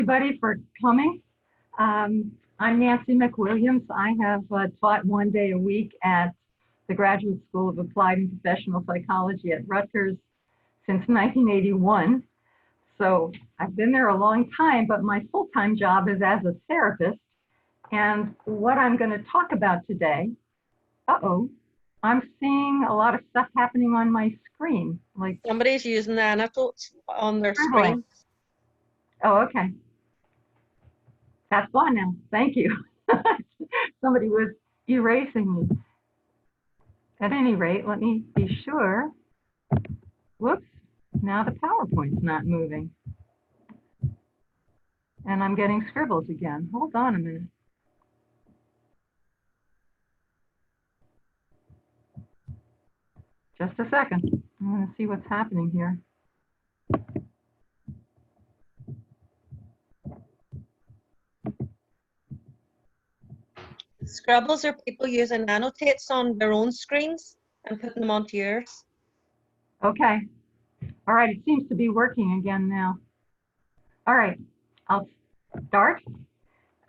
Everybody for coming. I'm Nancy McWilliams. I have taught 1 day a week at the Graduate School of Applied and Professional Psychology at Rutgers since 1981. So I've been there a long time, but my full-time job is as a therapist. And what I'm going to talk about today, I'm seeing a lot of stuff happening on my screen, like Somebody's using the anecdotes on their scribbling. screen. Oh, okay. That's gone now. Thank you. Somebody was erasing me. At any rate, let me be sure. Whoops. Now the PowerPoint's not moving. And I'm getting scribbles again. Hold on a minute. Just a second. I'm going to see what's happening here. Scrabbles are people using annotates on their own screens and putting them onto yours. Okay. All right. It seems to be working again now. All right. I'll start.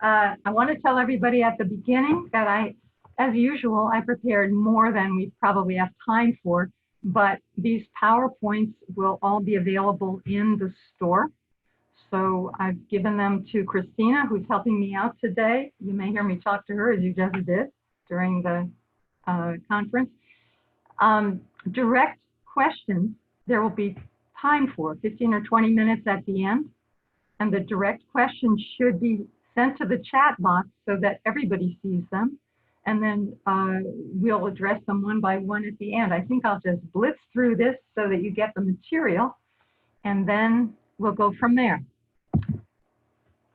I want to tell everybody at the beginning that as usual, I prepared more than we probably have time for, but these PowerPoints will all be available in the store. So I've given them to Christina, who's helping me out today. You may hear me talk to her as you just did during the conference. Direct questions, there will be time for 15 or 20 minutes at the end. And the direct questions should be sent to the chat box so that everybody sees them. And then we'll address them one by one at the end. I think I'll just blitz through this so that you get the material, and then we'll go from there.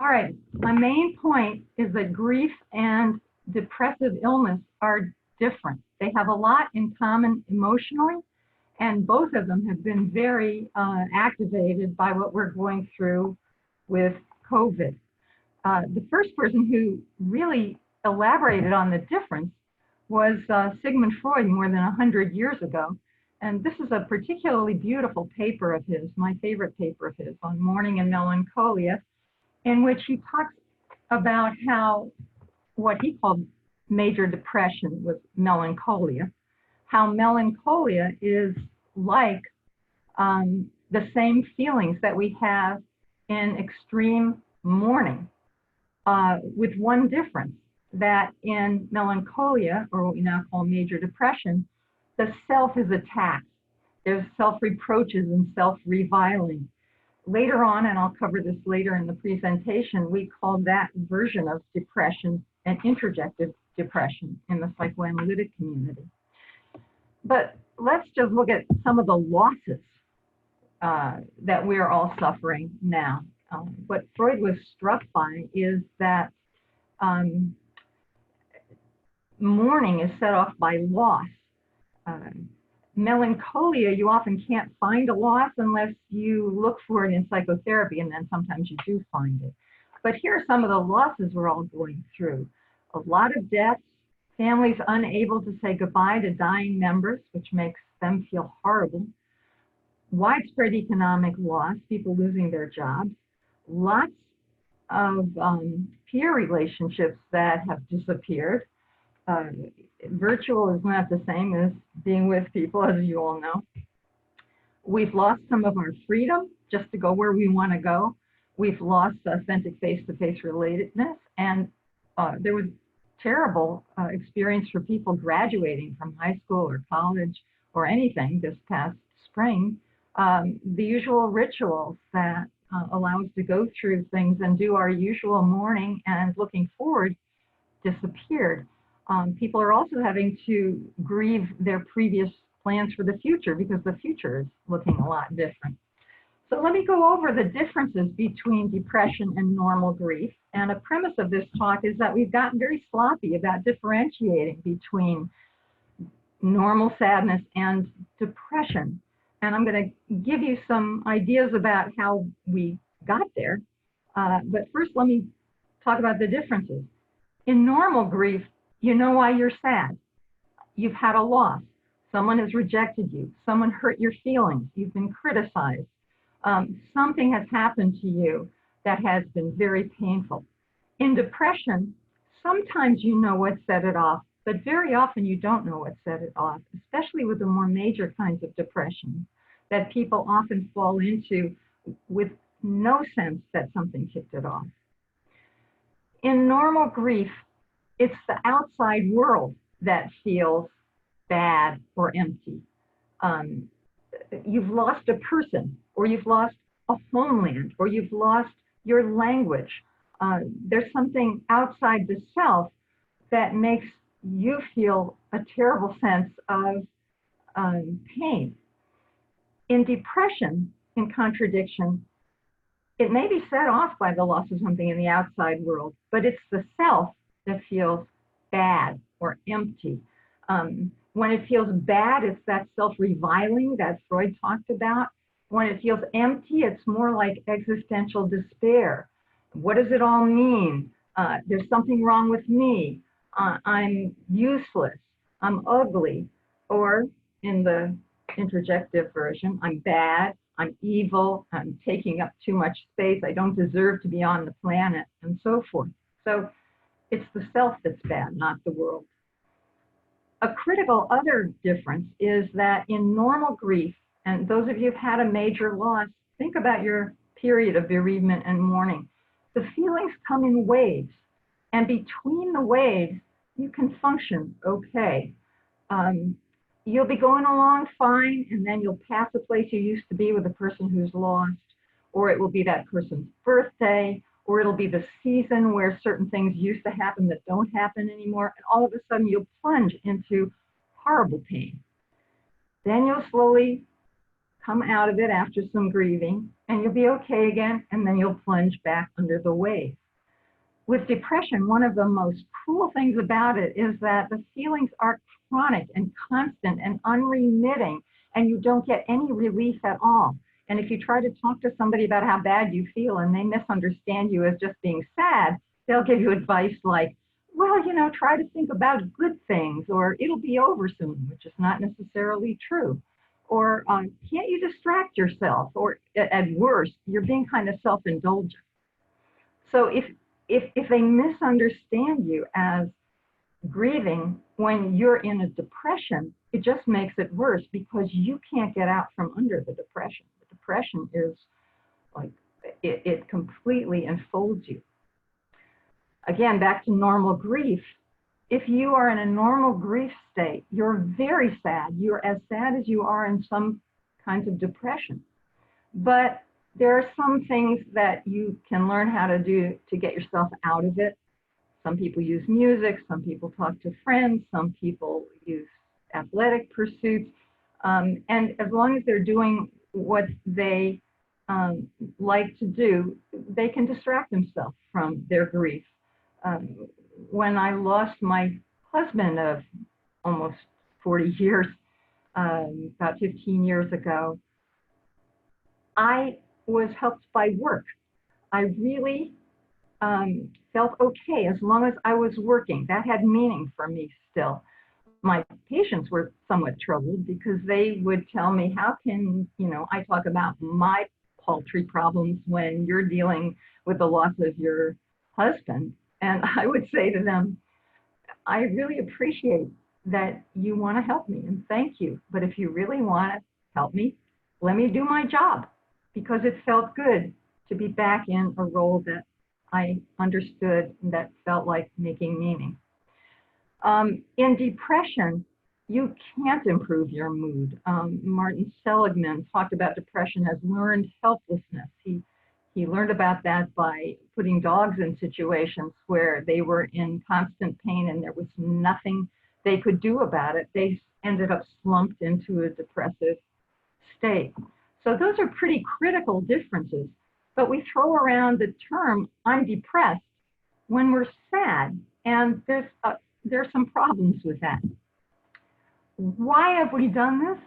All right, my main point is that grief and depressive illness are different. They have a lot in common emotionally, and both of them have been very activated by what we're going through with COVID. The first person who really elaborated on the difference was Sigmund Freud more than 100 years ago. And this is a particularly beautiful paper of his, my favorite paper of his, on mourning and melancholia, in which he talks about how what he called major depression was melancholia, how melancholia is like the same feelings that we have in extreme mourning, with one difference, that in melancholia, or what we now call major depression, the self is attacked. There's self-reproaches and self-reviling. Later on, and I'll cover this later in the presentation, we call that version of depression an introjective depression in the psychoanalytic community. But let's just look at some of the losses that we're all suffering now. What Freud was struck by is that mourning is set off by loss. Melancholia, you often can't find a loss unless you look for it in psychotherapy, and then sometimes you do find it. But here are some of the losses we're all going through. A lot of deaths, families unable to say goodbye to dying members, which makes them feel horrible. Widespread economic loss, people losing their jobs. Lots of peer relationships that have disappeared. Virtual is not the same as being with people, as you all know. We've lost some of our freedom just to go where we want to go. We've lost authentic face-to-face relatedness, and there was terrible experience for people graduating from high school or college or anything this past spring. The usual rituals that allow us to go through things and do our usual mourning and looking forward disappeared. People are also having to grieve their previous plans for the future because the future is looking a lot different. So let me go over the differences between depression and normal grief. And a premise of this talk is that we've gotten very sloppy about differentiating between normal sadness and depression. And I'm going to give you some ideas about how we got there. But first, let me talk about the differences. In normal grief, you know why you're sad. You've had a loss. Someone has rejected you. Someone hurt your feelings. You've been criticized. Something has happened to you that has been very painful. In depression, sometimes you know what set it off, but very often you don't know what set it off, especially with the more major kinds of depression that people often fall into with no sense that something kicked it off. In normal grief, it's the outside world that feels bad or empty. You've lost a person, or you've lost a homeland, or you've lost your language. There's something outside the self that makes you feel a terrible sense of pain. In depression, in contradiction, it may be set off by the loss of something in the outside world, but it's the self that feels bad or empty. When it feels bad, it's that self-reviling that Freud talked about. When it feels empty, it's more like existential despair. What does it all mean? There's something wrong with me. I'm useless. I'm ugly. Or in the interjective version, I'm bad. I'm evil. I'm taking up too much space. I don't deserve to be on the planet, and so forth. So it's the self that's bad, not the world. A critical other difference is that in normal grief, and those of you who've had a major loss, think about your period of bereavement and mourning. The feelings come in waves, and between the waves, you can function okay. You'll be going along fine, and then you'll pass a place you used to be with a person who's lost, or it will be that person's birthday, or it'll be the season where certain things used to happen that don't happen anymore, and all of a sudden you'll plunge into horrible pain. Then you'll slowly come out of it after some grieving, and you'll be okay again, and then you'll plunge back under the wave. With depression, one of the most cruel things about it is that the feelings are chronic and constant and unremitting, and you don't get any relief at all. And if you try to talk to somebody about how bad you feel and they misunderstand you as just being sad, they'll give you advice like, well, you know, try to think about good things, or it'll be over soon, which is not necessarily true. Or can't you distract yourself? Or at worst, you're being kind of self-indulgent. So if they misunderstand you as grieving when you're in a depression, it just makes it worse because you can't get out from under the depression. The depression is like, it completely enfolds you. Again, back to normal grief. If you are in a normal grief state, you're very sad. You're as sad as you are in some kinds of depression. But there are some things that you can learn how to do to get yourself out of it. Some people use music, some people talk to friends, some people use athletic pursuits. And as long as they're doing what they like to do, they can distract themselves from their grief. When I lost my husband of almost 40 years, about 15 years ago, I was helped by work. I really felt okay as long as I was working. That had meaning for me still. My patients were somewhat troubled because they would tell me, how can, you know, I talk about my paltry problems when you're dealing with the loss of your husband. And I would say to them, I really appreciate that you want to help me, and thank you. But if you really want to help me, let me do my job, because it felt good to be back in a role that I understood and that felt like making meaning. In depression, you can't improve your mood. Martin Seligman talked about depression as learned helplessness. He learned about that by putting dogs in situations where they were in constant pain and there was nothing they could do about it. They ended up slumped into a depressive state. So those are pretty critical differences. But we throw around the term, I'm depressed, when we're sad, and there's some problems with that. Why have we done this?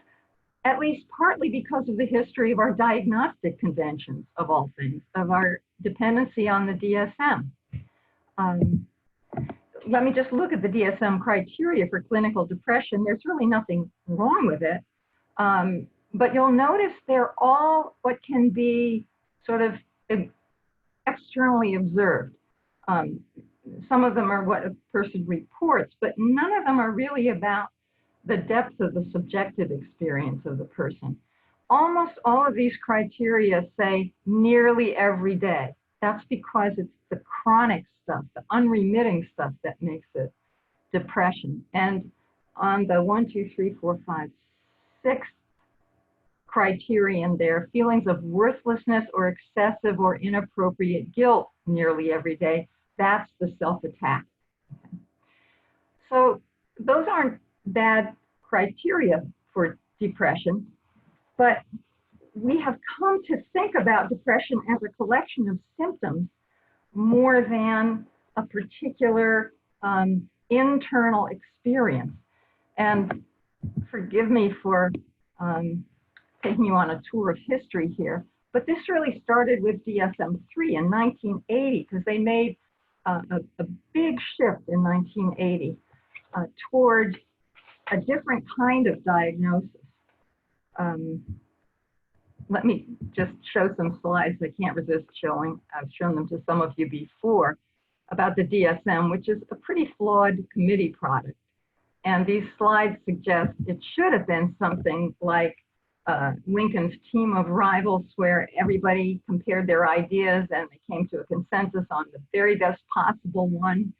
At least partly because of the history of our diagnostic conventions, of all things, of our dependency on the DSM. Let me just look at the DSM criteria for clinical depression. There's really nothing wrong with it. But you'll notice they're all what can be sort of externally observed. Some of them are what a person reports, but none of them are really about the depth of the subjective experience of the person. Almost all of these criteria say nearly every day. That's because it's the chronic stuff, the unremitting stuff that makes it depression. And on the 1, 2, 3, 4, 5, 6 criterion there, feelings of worthlessness or excessive or inappropriate guilt nearly every day, that's the self-attack. So those aren't bad criteria for depression, but we have come to think about depression as a collection of symptoms more than a particular internal experience. And forgive me for taking you on a tour of history here, but this really started with DSM-3 in 1980, because they made a big shift in 1980 toward a different kind of diagnosis. Let me just show some slides I can't resist showing. I've shown them to some of you before about the DSM, which is a pretty flawed committee product. And these slides suggest it should have been something like Lincoln's team of rivals, where everybody compared their ideas and they came to a consensus on the very best possible one.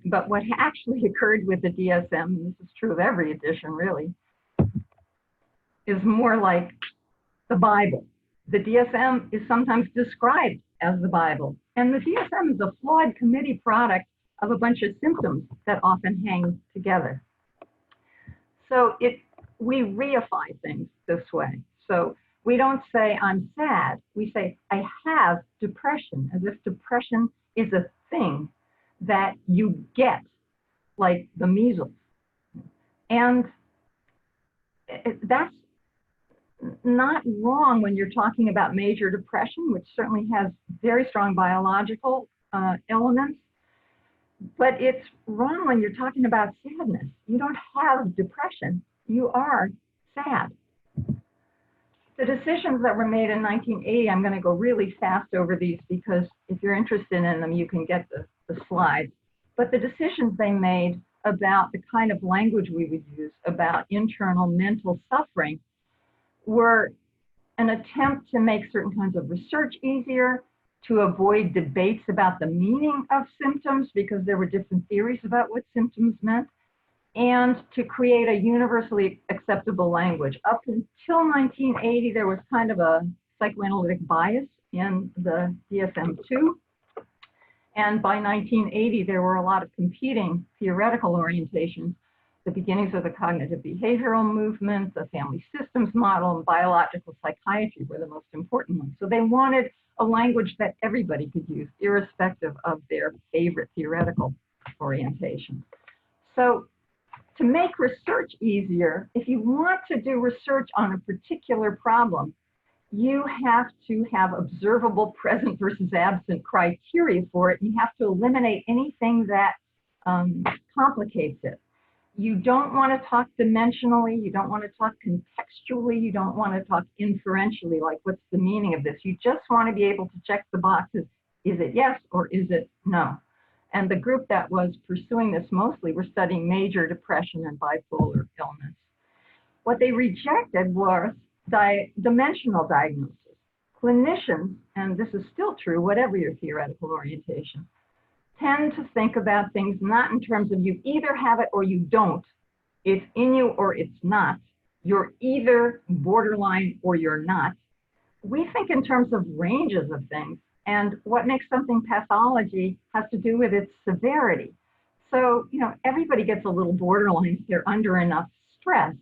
But what actually occurred with the DSM, and this is true of every edition really, is more like the Bible. The DSM is sometimes described as the Bible, and the DSM is a flawed committee product of a bunch of symptoms that often hang together. So we reify things this way. So we don't say I'm sad, we say I have depression, as if depression is a thing that you get, like the measles. And that's not wrong when you're talking about major depression, which certainly has very strong biological elements, but it's wrong when you're talking about sadness. You don't have depression, you are sad. The decisions that were made in 1980, I'm going to go really fast over these because if you're interested in them, you can get the slides. But the decisions they made about the kind of language we would use about internal mental suffering were an attempt to make certain kinds of research easier, to avoid debates about the meaning of symptoms because there were different theories about what symptoms meant, and to create a universally acceptable language. Up until 1980, there was kind of a psychoanalytic bias in the DSM-2. And by 1980, there were a lot of competing theoretical orientations. The beginnings of the cognitive behavioral movement, the family systems model, and biological psychiatry were the most important ones. So they wanted a language that everybody could use, irrespective of their favorite theoretical orientation. So to make research easier, if you want to do research on a particular problem, you have to have observable present versus absent criteria for it. You have to eliminate anything that complicates it. You don't want to talk dimensionally, you don't want to talk contextually, you don't want to talk inferentially, like what's the meaning of this? You just want to be able to check the boxes, is it yes or is it no? And the group that was pursuing this mostly were studying major depression and bipolar illness. What they rejected was dimensional diagnosis. Clinicians, and this is still true, whatever your theoretical orientation, tend to think about things not in terms of you either have it or you don't. It's in you or it's not. You're either borderline or you're not. We think in terms of ranges of things, and what makes something pathology has to do with its severity. So, you know, everybody gets a little borderline if they're under enough stress,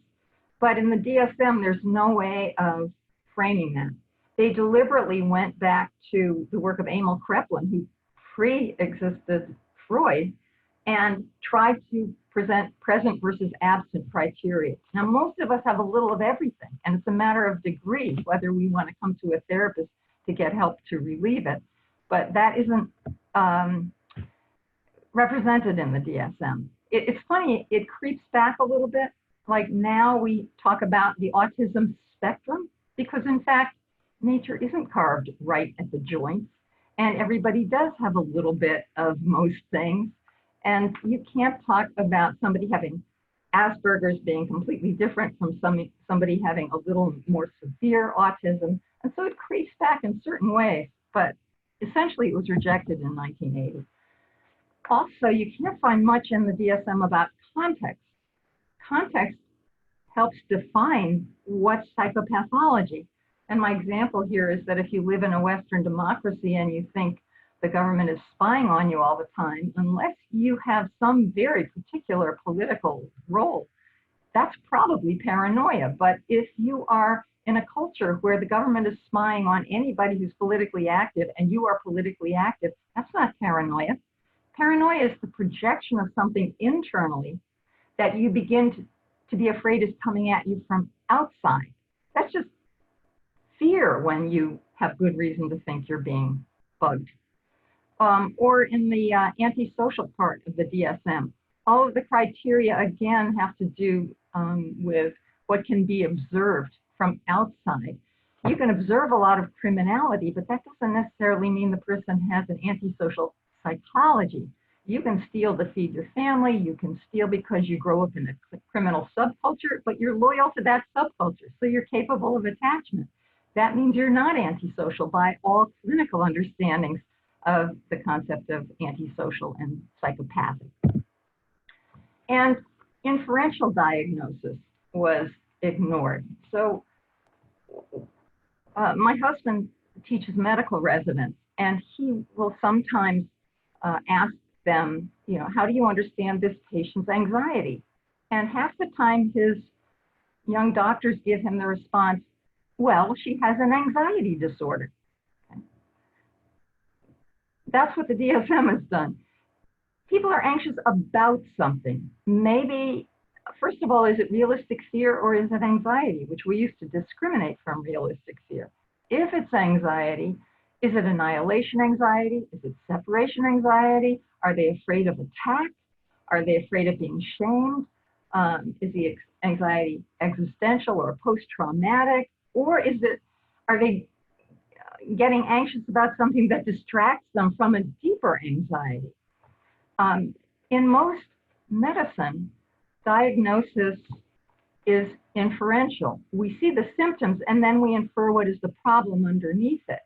but in the DSM, there's no way of framing that. They deliberately went back to the work of Emil Kraepelin, who pre-existed Freud, and tried to present present versus absent criteria. Now, most of us have a little of everything, and it's a matter of degree whether we want to come to a therapist to get help to relieve it, but that isn't represented in the DSM. It's funny, it creeps back a little bit. Like now we talk about the autism spectrum, because in fact, nature isn't carved right at the joints. And everybody does have a little bit of most things. And you can't talk about somebody having Asperger's being completely different from somebody having a little more severe autism. And so it creeps back in certain ways, but essentially it was rejected in 1980. Also, you can't find much in the DSM about context. Context helps define what's psychopathology. And my example here is that if you live in a Western democracy and you think the government is spying on you all the time, unless you have some very particular political role, that's probably paranoia. But if you are in a culture where the government is spying on anybody who's politically active and you are politically active, that's not paranoia. Paranoia is the projection of something internally that you begin to be afraid is coming at you from outside. That's just fear when you have good reason to think you're being bugged. Or in the antisocial part of the DSM, all of the criteria again have to do with what can be observed from outside. You can observe a lot of criminality, but that doesn't necessarily mean the person has an antisocial psychology. You can steal to feed your family, you can steal because you grow up in a criminal subculture, but you're loyal to that subculture, so you're capable of attachment. That means you're not antisocial by all clinical understandings of the concept of antisocial and psychopathic. And inferential diagnosis was ignored. So my husband teaches medical residents, and he will sometimes ask them, you know, how do you understand this patient's anxiety? And half the time his young doctors give him the response, well, she has an anxiety disorder. Okay. That's what the DSM has done. People are anxious about something. Maybe, first of all, is it realistic fear or is it anxiety, which we used to discriminate from realistic fear? If it's anxiety, is it annihilation anxiety? Is it separation anxiety? Are they afraid of attack? Are they afraid of being shamed? Is the anxiety existential or post-traumatic? Or are they getting anxious about something that distracts them from a deeper anxiety? In most medicine, diagnosis is inferential. We see the symptoms and then we infer what is the problem underneath it.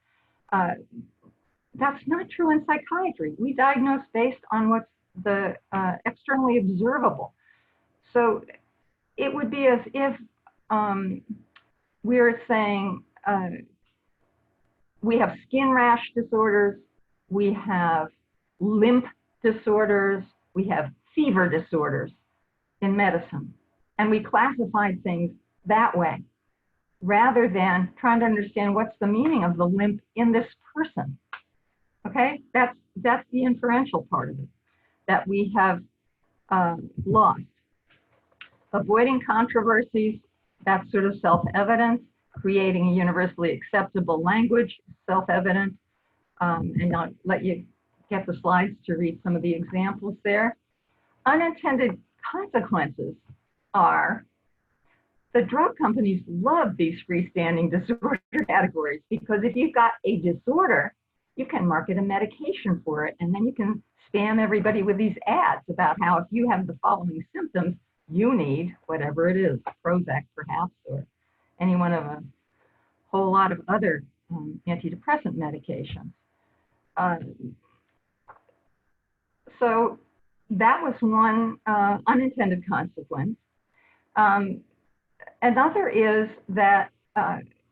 That's not true in psychiatry. We diagnose based on what's the externally observable. So it would be as if we're saying we have skin rash disorders, we have lymph disorders, we have fever disorders in medicine. And we classified things that way, rather than trying to understand what's the meaning of the lymph in this person. Okay, that's the inferential part of it that we have lost. Avoiding controversies, that's sort of self-evident. Creating a universally acceptable language, self-evident. And I'll let you get the slides to read some of the examples there. Unintended consequences are the drug companies love these freestanding disorder categories, because if you've got a disorder, you can market a medication for it, and then you can spam everybody with these ads about how if you have the following symptoms, you need whatever it is, Prozac perhaps, or any one of a whole lot of other antidepressant medications. So that was one unintended consequence. Another is that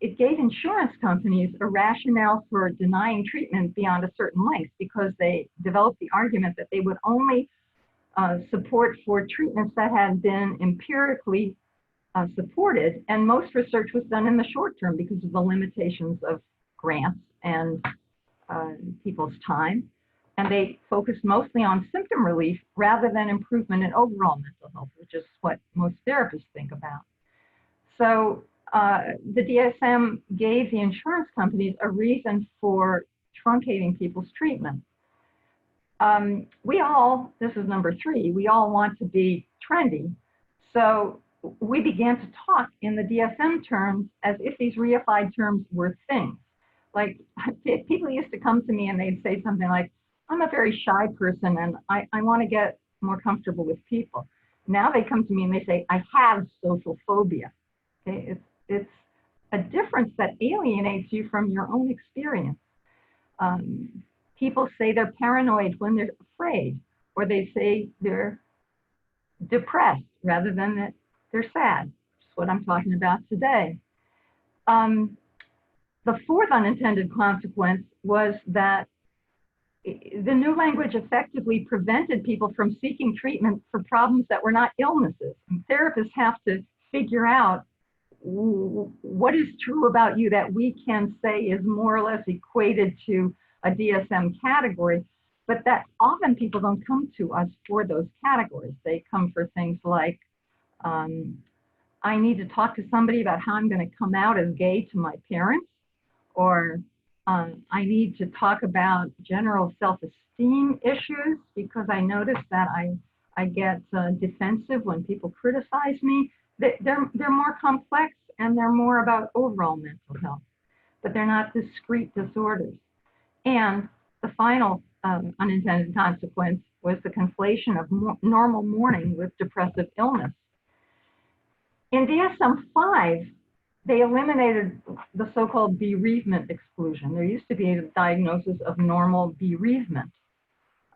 it gave insurance companies a rationale for denying treatment beyond a certain length, because they developed the argument that they would only support for treatments that had been empirically supported, and most research was done in the short term because of the limitations of grants and people's time. And they focused mostly on symptom relief rather than improvement in overall mental health, which is what most therapists think about. So the DSM gave the insurance companies a reason for truncating people's treatment. We all, this is number 3, we all want to be trendy. So we began to talk in the DSM terms as if these reified terms were things. like people used to come to me and they'd say something like, I'm a very shy person and I want to get more comfortable with people. Now they come to me and they say, I have social phobia. Okay, it's a difference that alienates you from your own experience. People say they're paranoid when they're afraid, or they say they're depressed rather than that they're sad, which is what I'm talking about today. The fourth unintended consequence was that the new language effectively prevented people from seeking treatment for problems that were not illnesses. And therapists have to figure out what is true about you that we can say is more or less equated to a DSM category, but that often people don't come to us for those categories. They come for things like, I need to talk to somebody about how I'm going to come out as gay to my parents, or I need to talk about general self-esteem issues because I notice that I get defensive when people criticize me. They're more complex and they're more about overall mental health, but they're not discrete disorders. And the final unintended consequence was the conflation of normal mourning with depressive illness. In DSM-5, they eliminated the so-called bereavement exclusion. There used to be a diagnosis of normal bereavement,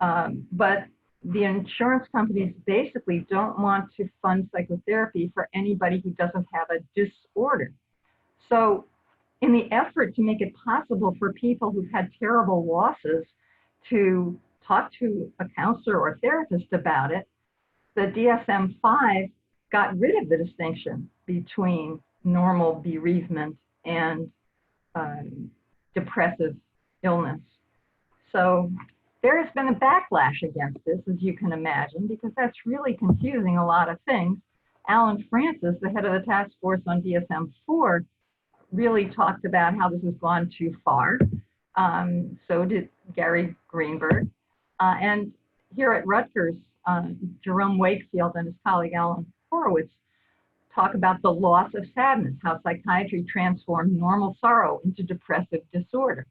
but the insurance companies basically don't want to fund psychotherapy for anybody who doesn't have a disorder. So in the effort to make it possible for people who've had terrible losses to talk to a counselor or therapist about it, the DSM-5 got rid of the distinction between normal bereavement and depressive illness. So there has been a backlash against this, as you can imagine, because that's really confusing a lot of things. Alan Francis, the head of the task force on DSM-4, really talked about how this has gone too far. So did Gary Greenberg. And here at Rutgers, Jerome Wakefield and his colleague Alan Horowitz talk about the loss of sadness, how psychiatry transformed normal sorrow into depressive disorder.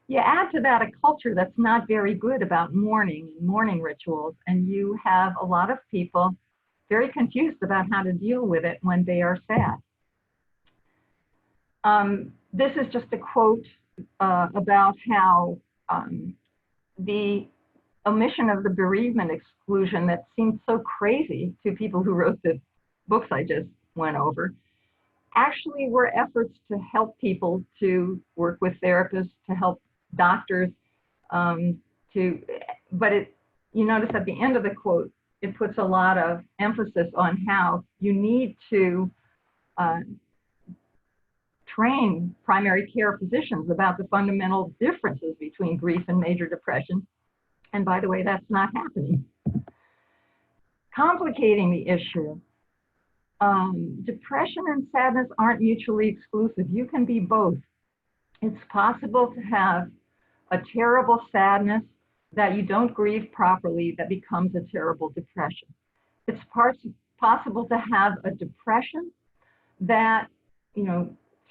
You add to that a culture that's not very good about mourning and mourning rituals, and you have a lot of people very confused about how to deal with it when they are sad. This is just a quote about how the omission of the bereavement exclusion that seemed so crazy to people who wrote the books I just went over actually were efforts to help people to work with therapists, to help doctors, but you notice at the end of the quote, it puts a lot of emphasis on how you need to train primary care physicians about the fundamental differences between grief and major depression. And by the way, that's not happening. Complicating the issue, depression and sadness aren't mutually exclusive. You can be both. It's possible to have a terrible sadness that you don't grieve properly that becomes a terrible depression. It's possible to have a depression that,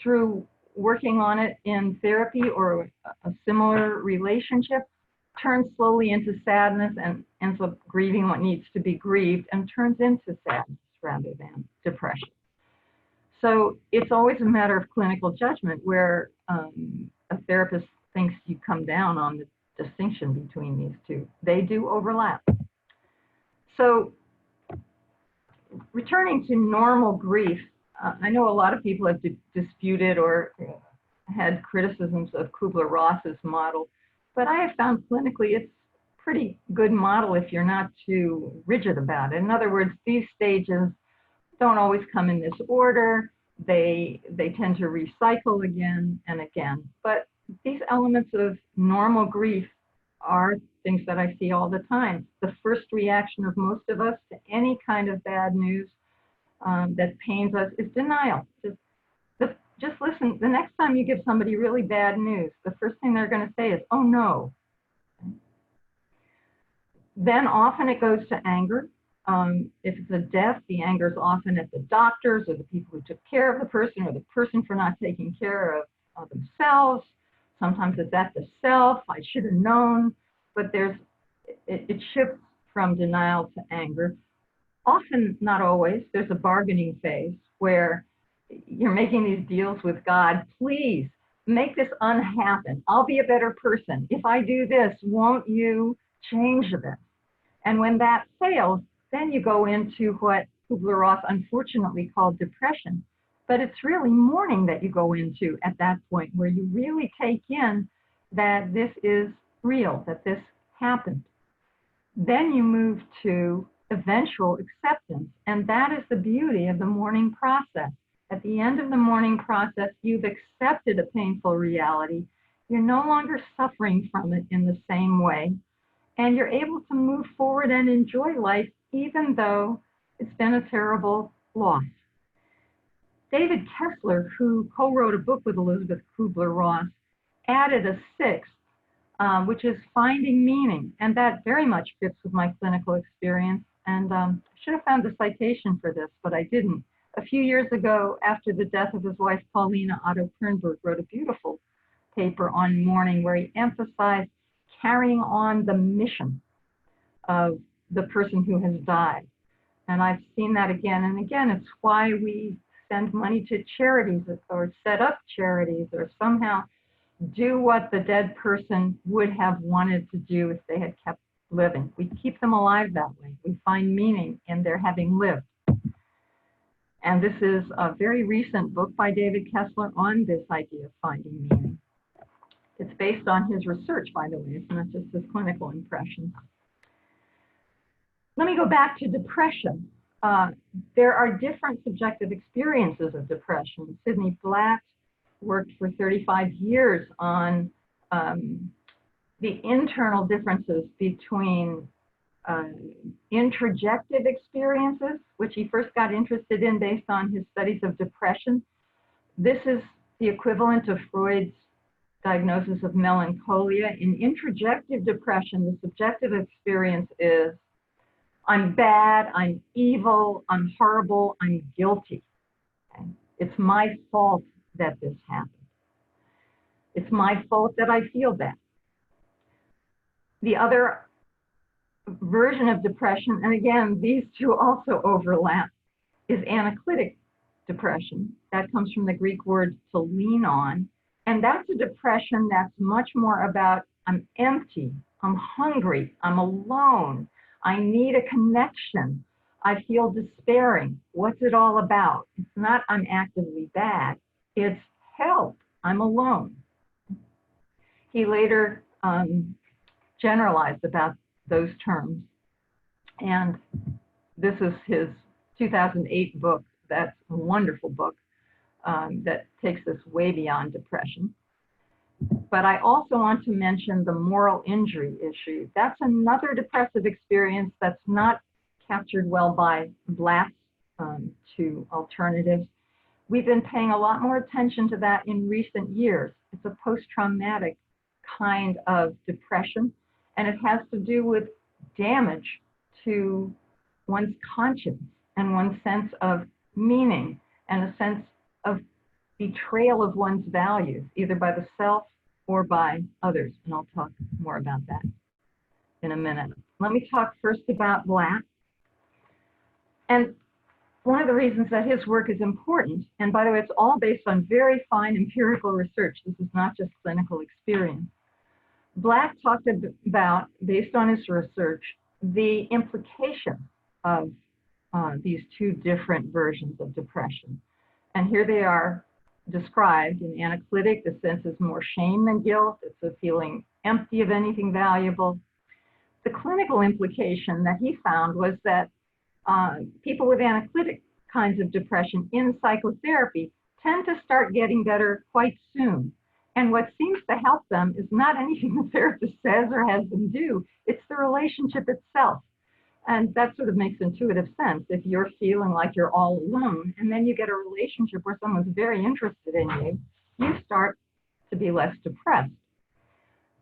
through working on it in therapy or a similar relationship, turns slowly into sadness and ends up grieving what needs to be grieved and turns into sadness rather than depression. So it's always a matter of clinical judgment where a therapist thinks you come down on the distinction between these two. They do overlap. So returning to normal grief, I know a lot of people have disputed or had criticisms of Kubler-Ross's model, but I have found clinically it's a pretty good model if you're not too rigid about it. In other words, these stages don't always come in this order. They tend to recycle again and again. But these elements of normal grief are things that I see all the time. The first reaction of most of us to any kind of bad news that pains us is denial. Just listen, the next time you give somebody really bad news, the first thing they're going to say is, oh no. Then often it goes to anger. If it's a death, the anger is often at the doctors or the people who took care of the person or the person for not taking care of themselves. Sometimes it's at the self, I should have known, but it shifts from denial to anger. Often, not always, there's a bargaining phase where you're making these deals with God. Please make this unhappen. I'll be a better person. If I do this, won't you change this? And when that fails, then you go into what Kubler-Ross unfortunately called depression. But it's really mourning that you go into at that point, where you really take in that this is real, that this happened. Then you move to eventual acceptance. And that is the beauty of the mourning process. At the end of the mourning process, you've accepted a painful reality. You're no longer suffering from it in the same way. And you're able to move forward and enjoy life, even though it's been a terrible loss. David Kessler, who co-wrote a book with Elizabeth Kubler-Ross, added a sixth, which is finding meaning. And that very much fits with my clinical experience. And I should have found the citation for this, but I didn't. A few years ago, after the death of his wife, Paulina, Otto Kernberg wrote a beautiful paper on mourning where he emphasized carrying on the mission of the person who has died. And I've seen that again and again. It's why we send money to charities or set up charities or somehow do what the dead person would have wanted to do if they had kept living. We keep them alive that way. We find meaning in their having lived. And this is a very recent book by David Kessler on this idea of finding meaning. It's based on his research, by the way. It's not just his clinical impressions. Let me go back to depression. There are different subjective experiences of depression. Sidney Blatt worked for 35 years on the internal differences between introjective experiences, which he first got interested in based on his studies of depression. This is the equivalent of Freud's diagnosis of melancholia. In introjective depression, the subjective experience is, I'm bad, I'm evil, I'm horrible, I'm guilty. Okay? It's my fault that this happened. It's my fault that I feel bad. The other version of depression, and again, these two also overlap, is anaclitic depression. That comes from the Greek word to lean on. And that's a depression that's much more about, I'm empty, I'm hungry, I'm alone, I need a connection, I feel despairing. What's it all about? It's not I'm actively bad, it's help, I'm alone. He later generalized about those terms. And this is his 2008 book. That's a wonderful book that takes us way beyond depression. But I also want to mention the moral injury issue. That's another depressive experience that's not captured well by Blatt's two alternatives. We've been paying a lot more attention to that in recent years. It's a post-traumatic kind of depression, and it has to do with damage to one's conscience and one's sense of meaning and a sense of betrayal of one's values, either by the self or by others. And I'll talk more about that in a minute. Let me talk first about Blatt. And one of the reasons that his work is important, and by the way, it's all based on very fine empirical research. This is not just clinical experience. Blatt talked about, based on his research, the implication of these two different versions of depression. And here they are described. In anaclitic, the sense is more shame than guilt. It's a feeling empty of anything valuable. The clinical implication that he found was that people with anaclitic kinds of depression in psychotherapy tend to start getting better quite soon. And what seems to help them is not anything the therapist says or has them do, it's the relationship itself. And that sort of makes intuitive sense. If you're feeling like you're all alone, and then you get a relationship where someone's very interested in you, you start to be less depressed.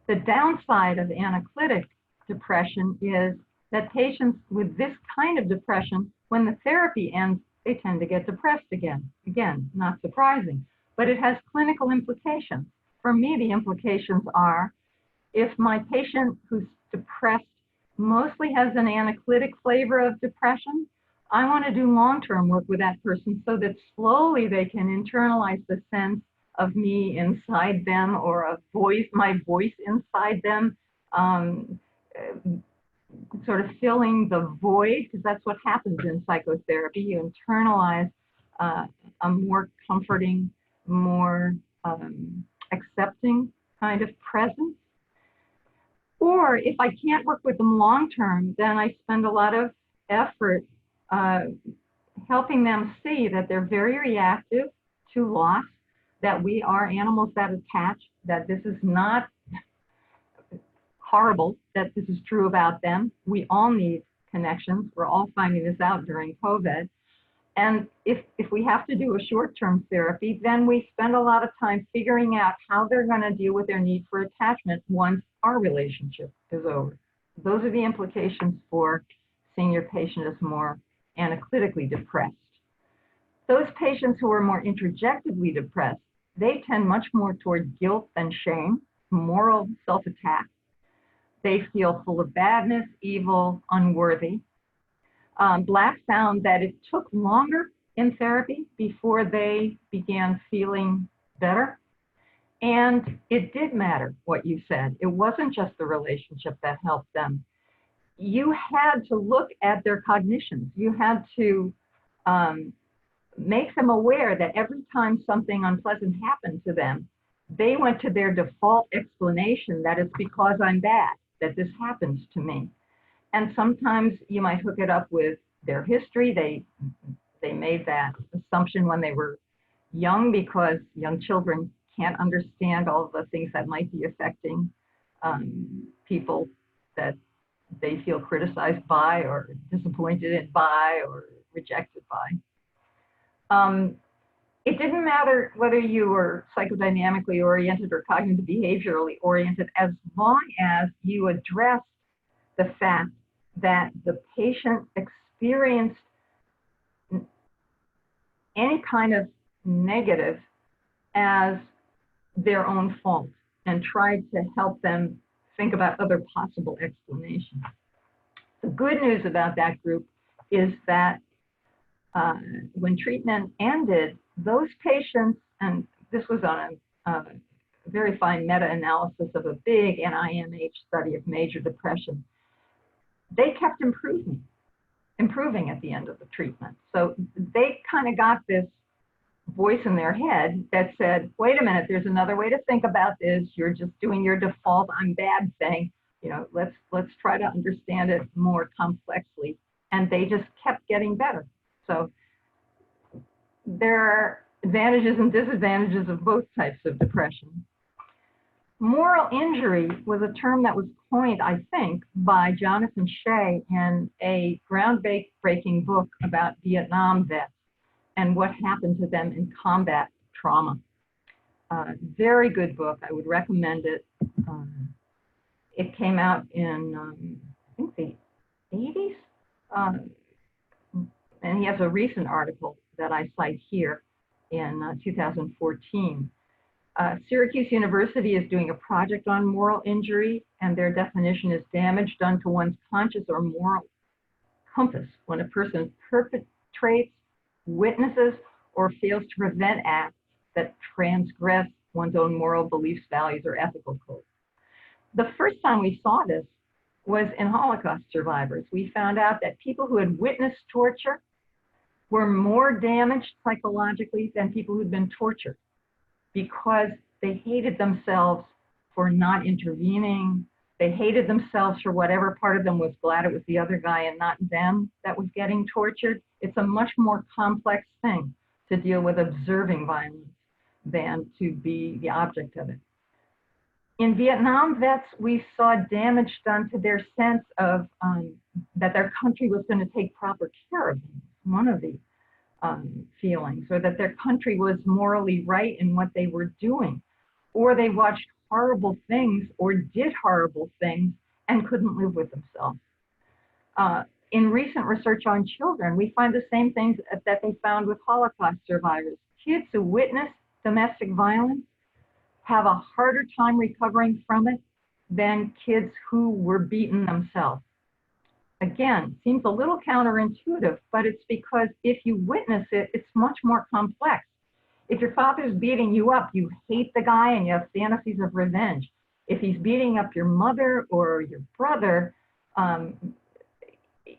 The downside of anaclitic depression is that patients with this kind of depression, when the therapy ends, they tend to get depressed again. Again, not surprising, but it has clinical implications. for me, the implications are if my patient who's depressed mostly has an analytic flavor of depression, I want to do long-term work with that person so that slowly they can internalize the sense of me inside them, or a voice, my voice inside them, um, sort of filling the void, because that's what happens in psychotherapy. You internalize a more comforting, more accepting kind of presence. Or if I can't work with them long term, then I spend a lot of effort helping them see that they're very reactive to loss, that we are animals that attach, that this is not horrible, that this is true about them. We all need connections. We're all finding this out during COVID. And if we have to do a short-term therapy, then we spend a lot of time figuring out how they're going to deal with their need for attachment once our relationship is over. Those are the implications for seeing your patient as more analytically depressed. Those patients who are more introjectively depressed, they tend much more toward guilt and shame, moral self-attack. They feel full of badness, evil, unworthy. Black found that it took longer in therapy before they began feeling better. And it did matter what you said. It wasn't just the relationship that helped them. You had to look at their cognitions. You had to make them aware that every time something unpleasant happened to them, they went to their default explanation that it's because I'm bad that this happens to me. And sometimes you might hook it up with their history. They made that assumption when they were young, because young children can't understand all the things that might be affecting people that they feel criticized by, or disappointed in by, or rejected by. It didn't matter whether you were psychodynamically oriented or cognitive behaviorally oriented, as long as you addressed the fact that the patient experienced any kind of negative as their own fault and tried to help them think about other possible explanations. The good news about that group is that when treatment ended, those patients, and this was on a very fine meta-analysis of a big NIMH study of major depression, they kept improving at the end of the treatment. So they kind of got this voice in their head that said, wait a minute, there's another way to think about this. You're just doing your default I'm bad thing. You know, let's try to understand it more complexly. And they just kept getting better. So there are advantages and disadvantages of both types of depression. Moral injury was a term that was coined, I think, by Jonathan Shea in a groundbreaking book about Vietnam vets and what happened to them in combat trauma. Very good book. I would recommend it. It came out in, I think, the 80s. And he has a recent article that I cite here in 2014. Syracuse University is doing a project on moral injury, and their definition is damage done to one's conscious or moral compass when a person perpetrates, witnesses, or fails to prevent acts that transgress one's own moral beliefs, values, or ethical codes. The first time we saw this was in Holocaust survivors. We found out that people who had witnessed torture were more damaged psychologically than people who'd been tortured, because they hated themselves for not intervening. They hated themselves for whatever part of them was glad it was the other guy and not them that was getting tortured. It's a much more complex thing to deal with observing violence than to be the object of it. In Vietnam vets, we saw damage done to their sense of that their country was going to take proper care of them, one of the feelings, or that their country was morally right in what they were doing, or they watched horrible things or did horrible things and couldn't live with themselves. In recent research on children, we find the same things that they found with Holocaust survivors. Kids who witnessed domestic violence have a harder time recovering from it than kids who were beaten themselves. Again, seems a little counterintuitive, but it's because if you witness it, it's much more complex. If your father's beating you up, you hate the guy and you have fantasies of revenge. If he's beating up your mother or your brother,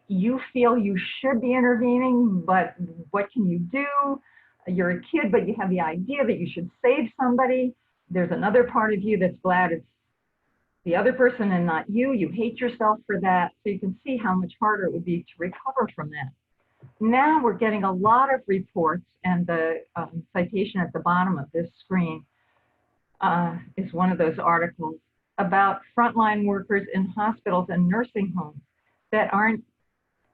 you feel you should be intervening, but what can you do? You're a kid, but you have the idea that you should save somebody. There's another part of you that's glad it's the other person and not you. You hate yourself for that. So you can see how much harder it would be to recover from that. Now we're getting a lot of reports, and the citation at the bottom of this screen is one of those articles about frontline workers in hospitals and nursing homes that aren't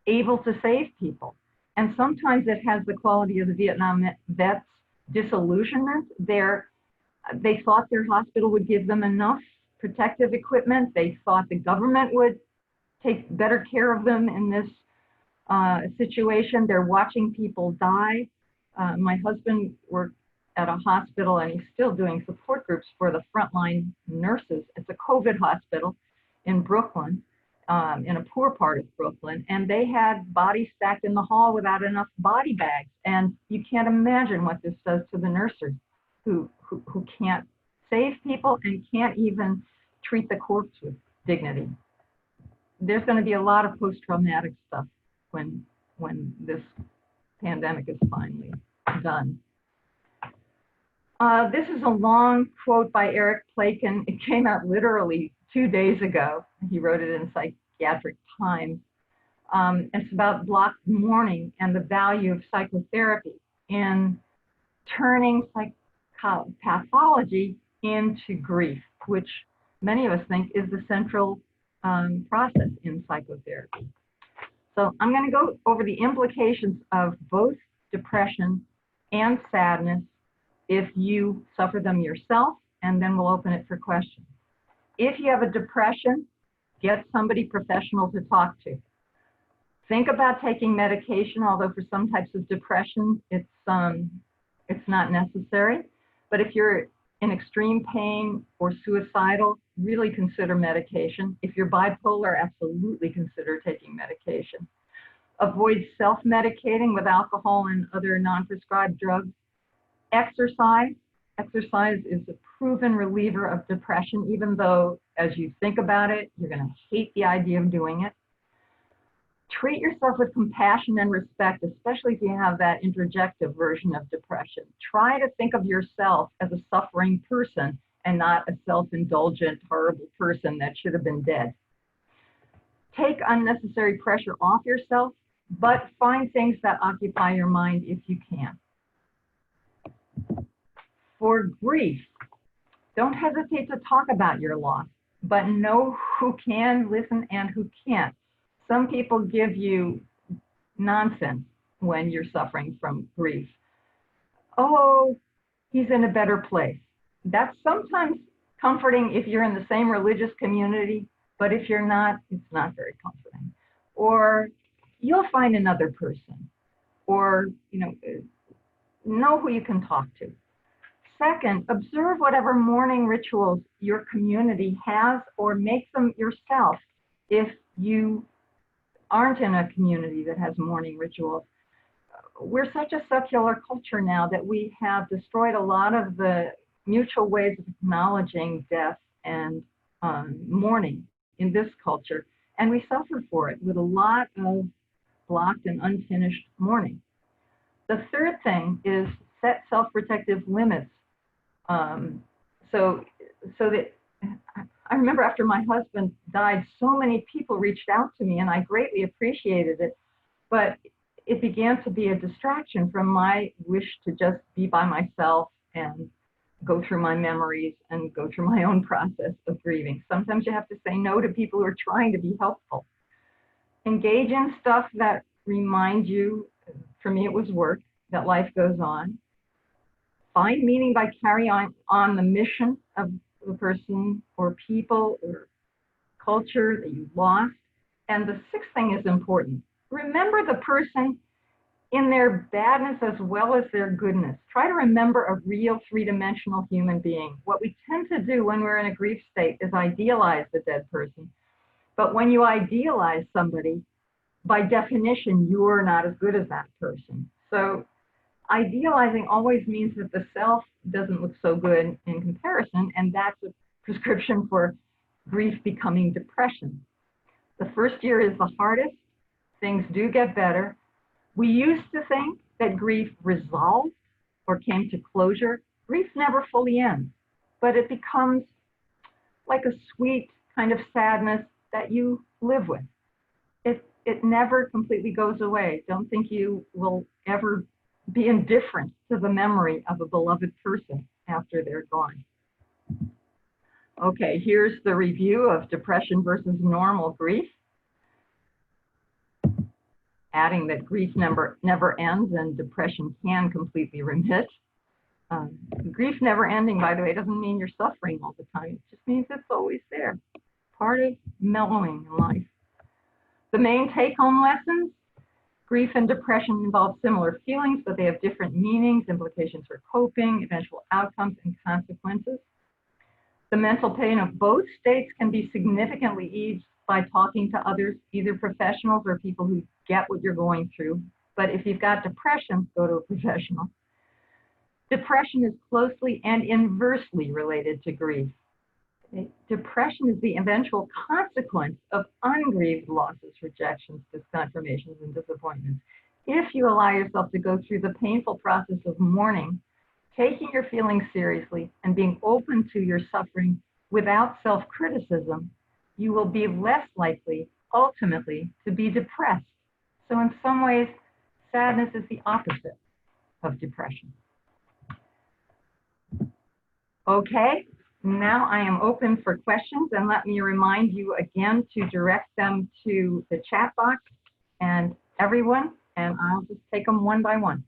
able to save people. And sometimes it has the quality of the Vietnam vets' disillusionment. They thought their hospital would give them enough protective equipment. They thought the government would take better care of them in this situation. They're watching people die. My husband worked at a hospital, and he's still doing support groups for the frontline nurses. It's a COVID hospital in Brooklyn, in a poor part of Brooklyn, and they had bodies stacked in the hall without enough body bags. And you can't imagine what this does to the nurses who can't save people and can't even treat the corpse with dignity. There's going to be a lot of post-traumatic stuff when this pandemic is finally done. This is a long quote by Eric Plaken. It came out literally 2 days ago. He wrote it in Psychiatric Times. It's about blocked mourning and the value of psychotherapy in turning pathology into grief, which many of us think is the central process in psychotherapy. So I'm going to go over the implications of both depression and sadness if you suffer them yourself, and then we'll open it for questions. If you have a depression, get somebody professional to talk to. Think about taking medication, although for some types of depression, it's not necessary. But if you're in extreme pain or suicidal, really consider medication. If you're bipolar, absolutely consider taking medication. Avoid self-medicating with alcohol and other non-prescribed drugs. Exercise. Exercise is a proven reliever of depression, even though as you think about it, you're going to hate the idea of doing it. Treat yourself with compassion and respect, especially if you have that introjective version of depression. Try to think of yourself as a suffering person and not a self-indulgent, horrible person that should have been dead. Take unnecessary pressure off yourself, but find things that occupy your mind if you can. For grief, don't hesitate to talk about your loss, but know who can listen and who can't. Some people give you nonsense when you're suffering from grief. Oh, he's in a better place. That's sometimes comforting if you're in the same religious community, but if you're not, it's not very comforting. Or you'll find another person, or know who you can talk to. Second, observe whatever mourning rituals your community has, or make them yourself if you aren't in a community that has mourning rituals. We're such a secular culture now that we have destroyed a lot of the mutual ways of acknowledging death and mourning in this culture, and we suffer for it with a lot of blocked and unfinished mourning. The third thing is set self-protective limits. So that I remember after my husband died, so many people reached out to me, and I greatly appreciated it, but it began to be a distraction from my wish to just be by myself and go through my memories and go through my own process of grieving. Sometimes you have to say no to people who are trying to be helpful. Engage in stuff that reminds you, for me it was work, that life goes on. Find meaning by carrying on the mission of the person or people or culture that you lost. And the sixth thing is important. Remember the person in their badness as well as their goodness. Try to remember a real three-dimensional human being. What we tend to do when we're in a grief state is idealize the dead person. But when you idealize somebody, by definition, you're not as good as that person. So idealizing always means that the self doesn't look so good in comparison, and that's a prescription for grief becoming depression. The first year is the hardest. Things do get better. We used to think that grief resolved or came to closure. Grief never fully ends, but it becomes like a sweet kind of sadness that you live with. It never completely goes away. Don't think you will ever be indifferent to the memory of a beloved person after they're gone. Okay, here's the review of depression versus normal grief. Adding that grief never ends and depression can completely remit. Grief never ending, by the way, doesn't mean you're suffering all the time. It just means it's always there. Part of mellowing in life. The main take-home lessons: grief and depression involve similar feelings, but they have different meanings, implications for coping, eventual outcomes, and consequences. The mental pain of both states can be significantly eased by talking to others, either professionals or people who get what you're going through. But if you've got depression, go to a professional. Depression is closely and inversely related to grief. Depression is the eventual consequence of ungrieved losses, rejections, disconfirmations, and disappointments. If you allow yourself to go through the painful process of mourning, taking your feelings seriously, and being open to your suffering without self-criticism, you will be less likely, ultimately, to be depressed. So in some ways, sadness is the opposite of depression. Okay, now I am open for questions, and let me remind you again to direct them to the chat box and everyone, and I'll just take them one by one.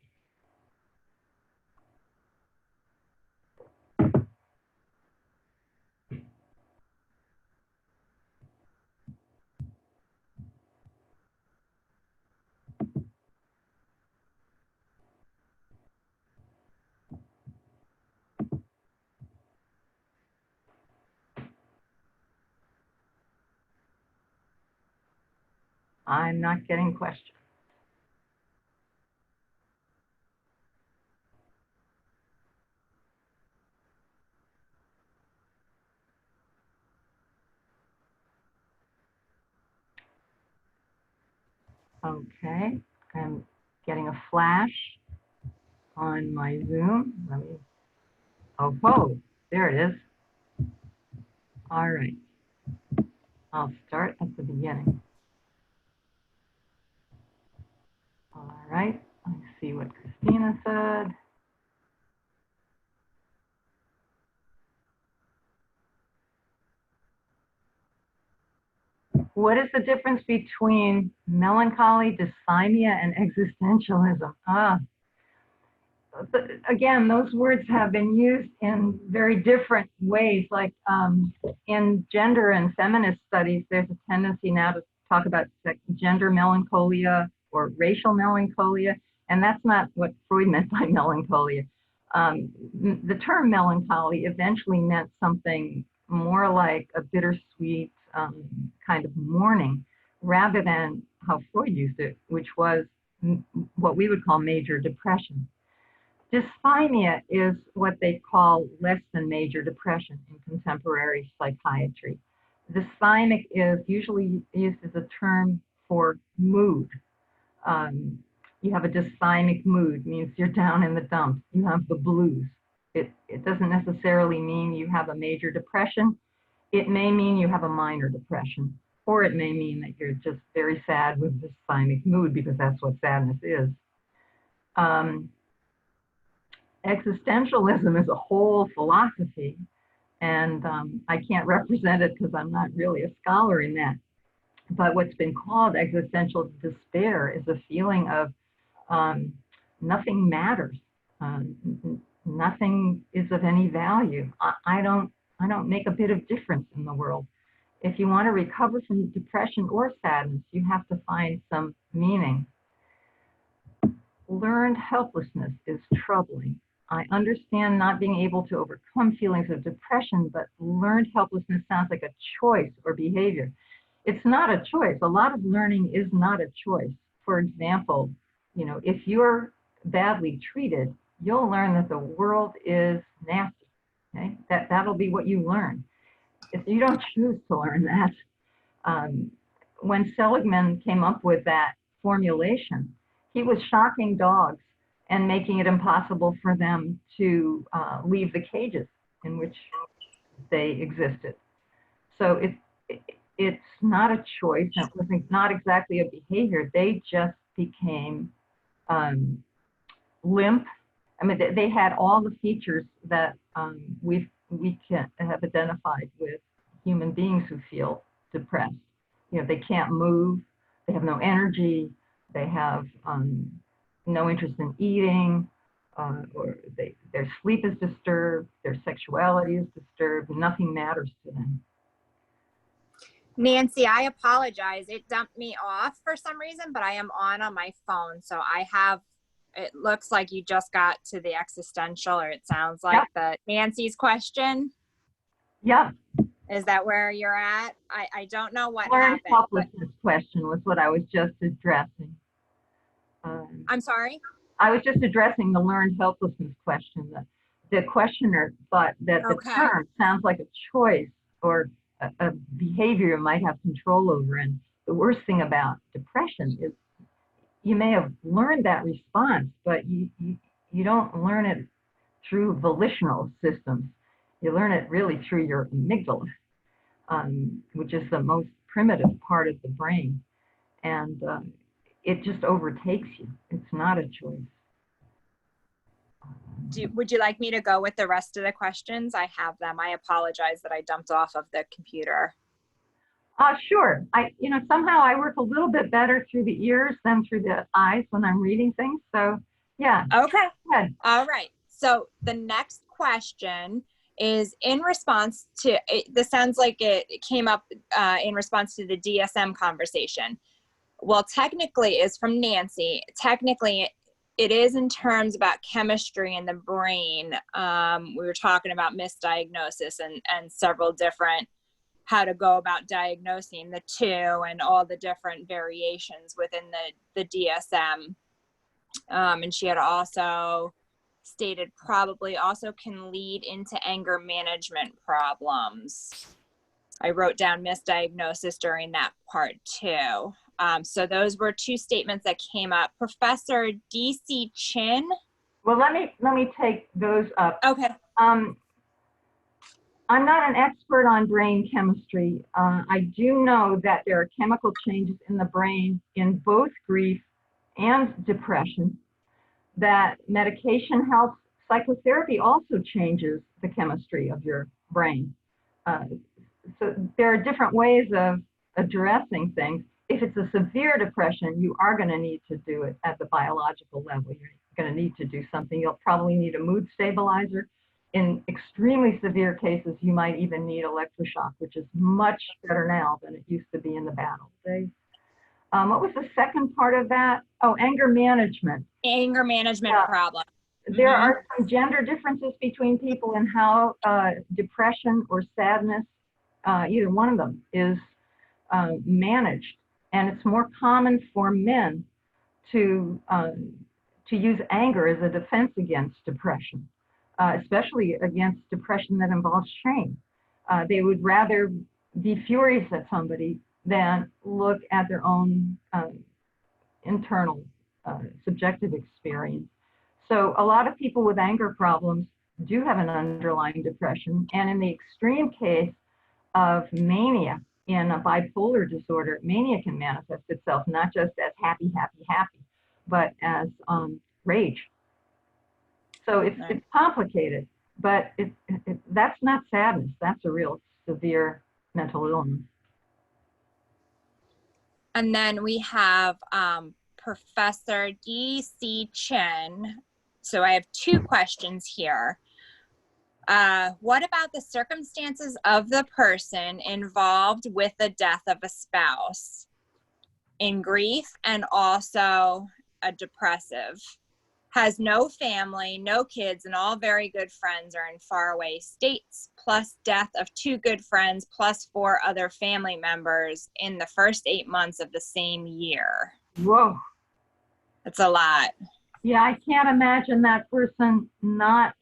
I'm not getting questions. Okay, I'm getting a flash on my Zoom. Let me, oh, whoa, there it is. All right, I'll start at the beginning. All right, let's see what Christina said. What is the difference between melancholy, dysthymia, and existentialism? Again, those words have been used in very different ways. Like in gender and feminist studies, there's a tendency now to talk about gender melancholia or racial melancholia, and that's not what Freud meant by melancholia. The term melancholy eventually meant something more like a bittersweet kind of mourning, rather than how Freud used it, which was what we would call major depression. Dysthymia is what they call less than major depression in contemporary psychiatry. Dysthymic is usually used as a term for mood. You have a dysthymic mood, means you're down in the dumps. You have the blues. It doesn't necessarily mean you have a major depression. It may mean you have a minor depression, or it may mean that you're just very sad with dysthymic mood, because that's what sadness is. Existentialism is a whole philosophy, and I can't represent it because I'm not really a scholar in that. But what's been called existential despair is a feeling of nothing matters, nothing is of any value. I don't make a bit of difference in the world. If you want to recover from depression or sadness, you have to find some meaning. learned helplessness is troubling. I understand not being able to overcome feelings of depression, but learned helplessness sounds like a choice or behavior. It's not a choice. A lot of learning is not a choice. For example, you know, if you're badly treated, you'll learn that the world is nasty. Okay? That'll be what you learn. If you don't choose to learn that. When Seligman came up with that formulation, he was shocking dogs and making it impossible for them to leave the cages in which they existed. So it's not a choice. It was not exactly a behavior. They just became limp. I mean, they had all the features that we can have identified with human beings who feel depressed. You know, they can't move, they have no energy, they have no interest in eating, or their sleep is disturbed, their sexuality is disturbed, nothing matters to them. Nancy, I apologize. It dumped me off for some reason, but I am on my phone. So I have, it looks like you just got to the existential, or it sounds like the Nancy's question. Yeah. Is that where you're at? I don't know what Learned happened. helplessness question was what I was just addressing. I'm sorry? I was just addressing the learned helplessness question. The questioner thought that the term sounds like a choice or a behavior you might have control over. And the worst thing about depression is you may have learned that response, but you don't learn it through volitional systems. You learn it really through your amygdala, which is the most primitive part of the brain. And it just overtakes you. It's not a choice. Would you like me to go with the rest of the questions? I have them. I apologize that I dumped off of the computer. Sure. Somehow I work a little bit better through the ears than through the eyes when I'm reading things. So, yeah. Okay. Good. All right. So the next question is in response to, this sounds like it came up in response to the DSM conversation. Well, technically is from Nancy. Technically, it is in terms about chemistry in the brain. We were talking about misdiagnosis and several different, how to go about diagnosing the two and all the different variations within the DSM. And she had also stated probably also can lead into anger management problems. I wrote down misdiagnosis during that part too. So those were two statements that came up. Professor D.C. Chin. Well, let me take those up. Okay. I'm not an expert on brain chemistry. I do know that there are chemical changes in the brain in both grief and depression, that medication helps. Psychotherapy also changes the chemistry of your brain. So there are different ways of addressing things. If it's a severe depression, you are going to need to do it at the biological level. You're going to need to do something. You'll probably need a mood stabilizer. In extremely severe cases, you might even need electroshock, which is much better now than it used to be in the bad old days. What was the second part of that? Oh, anger management. Anger management problem. There are some gender differences between people in how depression or sadness, either one of them, is managed. And it's more common for men to use anger as a defense against depression, especially against depression that involves shame. They would rather be furious at somebody than look at their own internal subjective experience. So a lot of people with anger problems do have an underlying depression. And in the extreme case of mania in a bipolar disorder, mania can manifest itself not just as happy, happy, happy, but as rage. So it's complicated, but that's not sadness. That's a real severe mental illness. And then we have Professor D.C. Chin. So I have two questions here. What about the circumstances of the person involved with the death of a spouse in grief and also a depressive has no family, no kids, and all very good friends are in faraway states, plus death of 2 good friends, plus 4 other family members in the first 8 months of the same year. Whoa. That's a lot. Yeah, I can't imagine that person not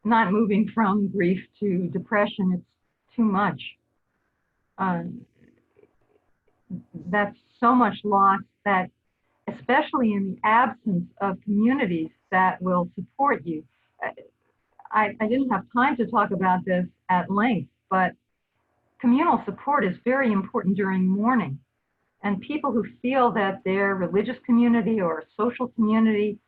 moving from grief to depression. It's too much. That's so much loss that, especially in the absence of communities that will support you. I didn't have time to talk about this at length, but communal support is very important during mourning. And people who feel that their religious community or social community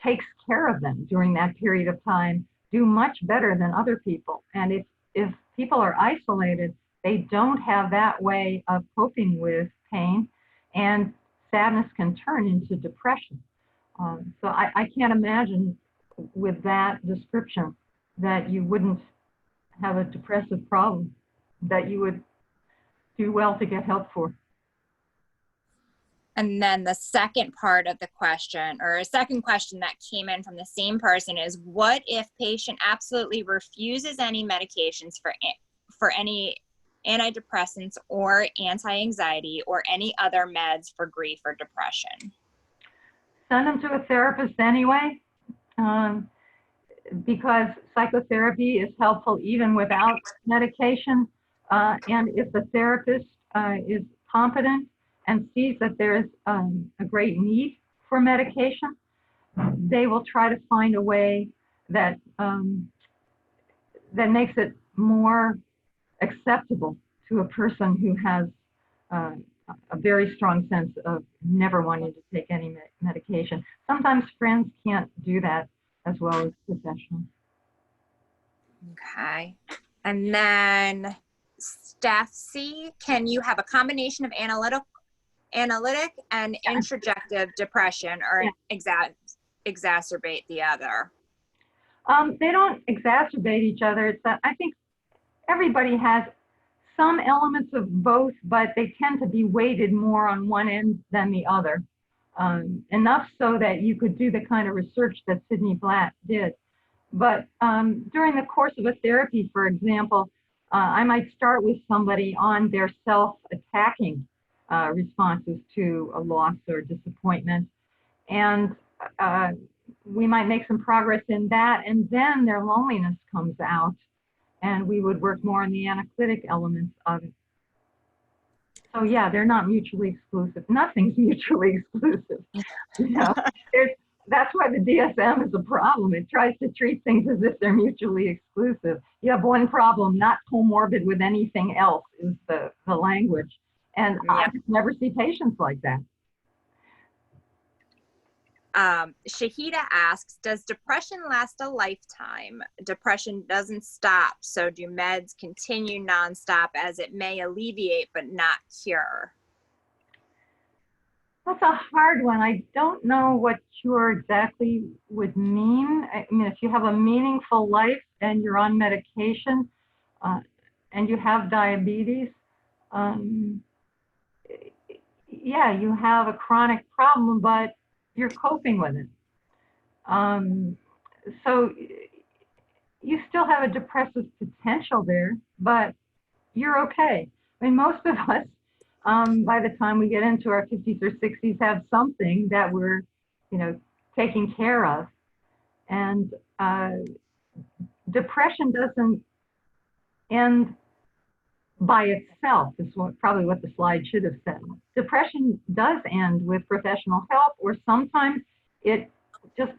takes care of them during that period of time do much better than other people. And if people are isolated, they don't have that way of coping with pain, and sadness can turn into depression. So I can't imagine with that description that you wouldn't have a depressive problem that you would do well to get help for. And then the second part of the question, or a second question that came in from the same person, is what if patient absolutely refuses any medications for any antidepressants or anti-anxiety or any other meds for grief or depression? Send them to a therapist anyway, because psychotherapy is helpful even without medication. And if the therapist is competent and sees that there's a great need for medication, they will try to find a way that that makes it more acceptable to a person who has a very strong sense of never wanting to take any medication. Sometimes friends can't do that as well as professionals. Okay. And then Steph C, can you have a combination of analytic and introjective depression, or exacerbate the other? They don't exacerbate each other. It's that I think everybody has some elements of both, but they tend to be weighted more on one end than the other. Enough so that you could do the kind of research that Sydney Blatt did. But during the course of a therapy, for example, I might start with somebody on their self-attacking responses to a loss or disappointment. And we might make some progress in that, and then their loneliness comes out, and we would work more on the analytic elements of it. So yeah, they're not mutually exclusive. Nothing's mutually exclusive. You know, that's why the DSM is a problem. It tries to treat things as if they're mutually exclusive. You have one problem, not comorbid with anything else, is the language. And I just never see patients like that. Shahida asks, does depression last a lifetime? Depression doesn't stop, so do meds continue nonstop as it may alleviate but not cure? That's a hard one. I don't know what cure exactly would mean. I mean, if you have a meaningful life and you're on medication and you have diabetes, yeah, you have a chronic problem, but you're coping with it. So you still have a depressive potential there, but you're okay. I mean, most of us, by the time we get into our 50s or 60s, have something that we're, taking care of. And depression doesn't end by itself, is probably what the slide should have said. Depression does end with professional help, or sometimes it just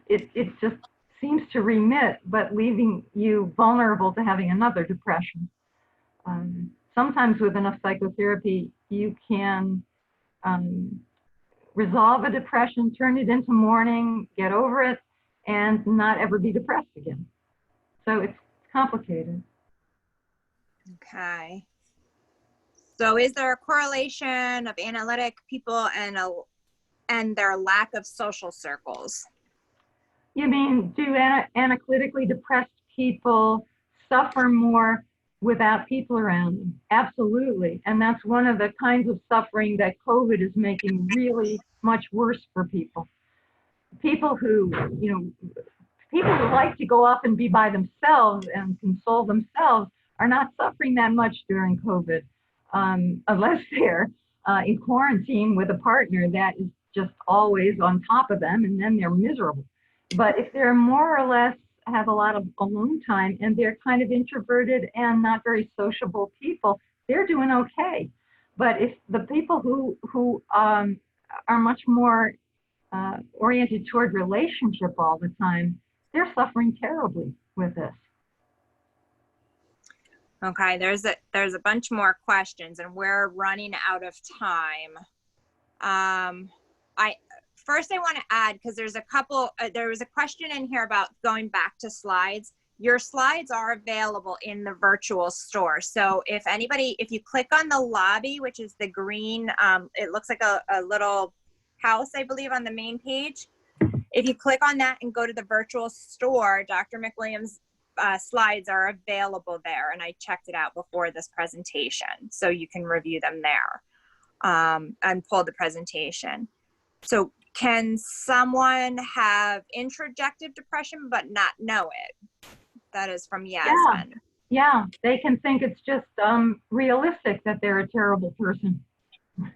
seems to remit, but leaving you vulnerable to having another depression. Sometimes with enough psychotherapy, you can resolve a depression, turn it into mourning, get over it, and not ever be depressed again. So it's complicated. Okay. So is there a correlation of analytic people and their lack of social circles? You mean, do analytically depressed people suffer more without people around them. Absolutely. And that's one of the kinds of suffering that COVID is making really much worse for people. People who, people who like to go off and be by themselves and console themselves are not suffering that much during COVID, unless they're in quarantine with a partner that is just always on top of them, and then they're miserable. But if they're more or less have a lot of alone time and they're kind of introverted and not very sociable people, they're doing okay. But if the people who are much more oriented toward relationship all the time, they're suffering terribly with this. Okay, there's a bunch more questions, and we're running out of time. I want to add, because there's a couple. There was a question in here about going back to slides. Your slides are available in the virtual store. So if you click on the lobby, which is the green, it looks like a little house, I believe, on the main page. If you click on that and go to the virtual store, Dr. McWilliams' slides are available there, and I checked it out before this presentation, so you can review them there and pull the presentation. So can someone have introjective depression but not know it? That is from Yasmin. Yeah, they can think it's just realistic that they're a terrible person.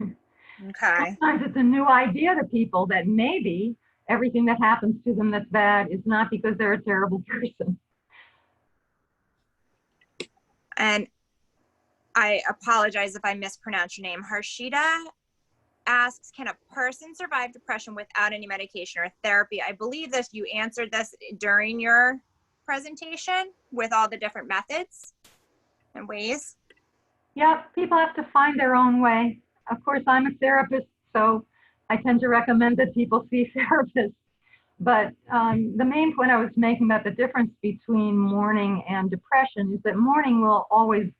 Okay. Sometimes it's a new idea to people that maybe everything that happens to them that's bad is not because they're a terrible person. And I apologize if I mispronounce your name. Harshita asks, can a person survive depression without any medication or therapy? I believe that you answered this during your presentation with all the different methods and ways. Yeah, people have to find their own way. Of course, I'm a therapist, so I tend to recommend that people see therapists. But the main point I was making about the difference between mourning and depression is that mourning will always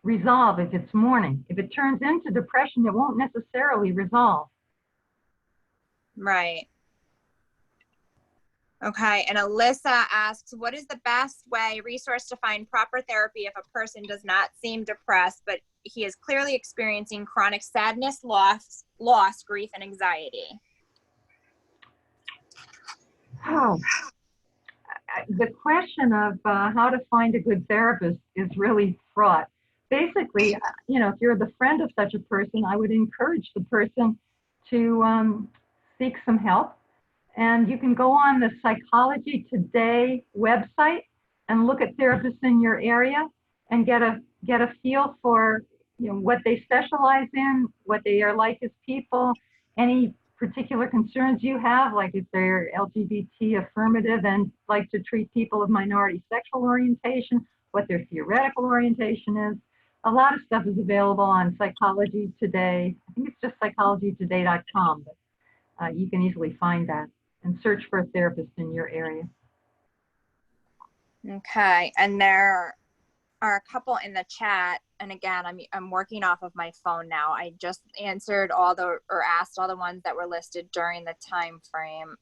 resolve if it's mourning. If it turns into depression, it won't necessarily resolve. Right. Okay, and Alyssa asks, what is the best resource to find proper therapy if a person does not seem depressed, but he is clearly experiencing chronic sadness, loss, grief, and anxiety? Oh, the question of how to find a good therapist is really fraught. Basically, if you're the friend of such a person, I would encourage the person to seek some help. And you can go on the Psychology Today website and look at therapists in your area and get a feel for what they specialize in, what they are like as people, any particular concerns you have, like if they're LGBT affirmative and like to treat people of minority sexual orientation, what their theoretical orientation is. A lot of stuff is available on Psychology Today. I think it's just psychologytoday.com, but you can easily find that and search for a therapist in your area. Okay, and there are a couple in the chat, and again, I'm working off of my phone now. I just answered asked all the ones that were listed during the time frame.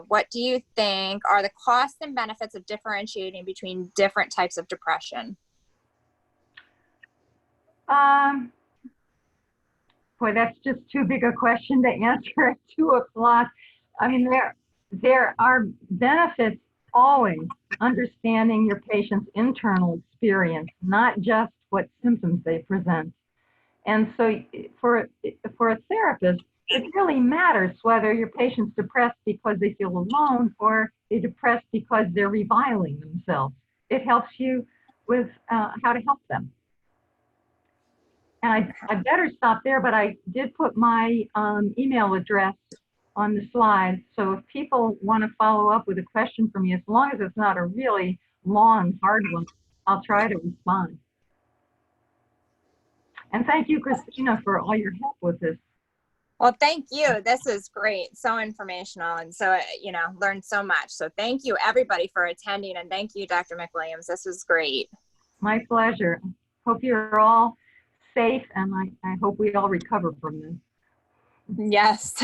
What do you think are the costs and benefits of differentiating between different types of depression? Boy, that's just too big a question to answer at 2 o'clock. I mean, there are benefits always understanding your patient's internal experience, not just what symptoms they present. And so for a therapist, it really matters whether your patient's depressed because they feel alone or they're depressed because they're reviling themselves. It helps you with how to help them. And I better stop there, but I did put my email address on the slide. So if people want to follow up with a question from me, as long as it's not a really long, hard one, I'll try to respond. And thank you, Christina, for all your help with this. Well, thank you. This is great. So informational. And so, learned so much. So thank you, everybody, for attending. And thank you, Dr. McWilliams. This was great. My pleasure. Hope you're all safe, and I hope we all recover from this. Yes.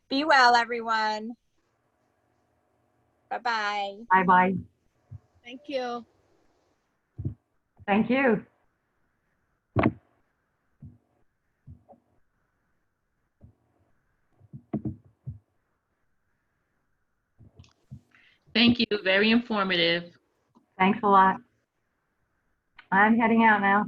Be well, everyone. Bye-bye. Bye-bye. Thank you. Thank you. Thank you. Very informative. Thanks a lot. I'm heading out now.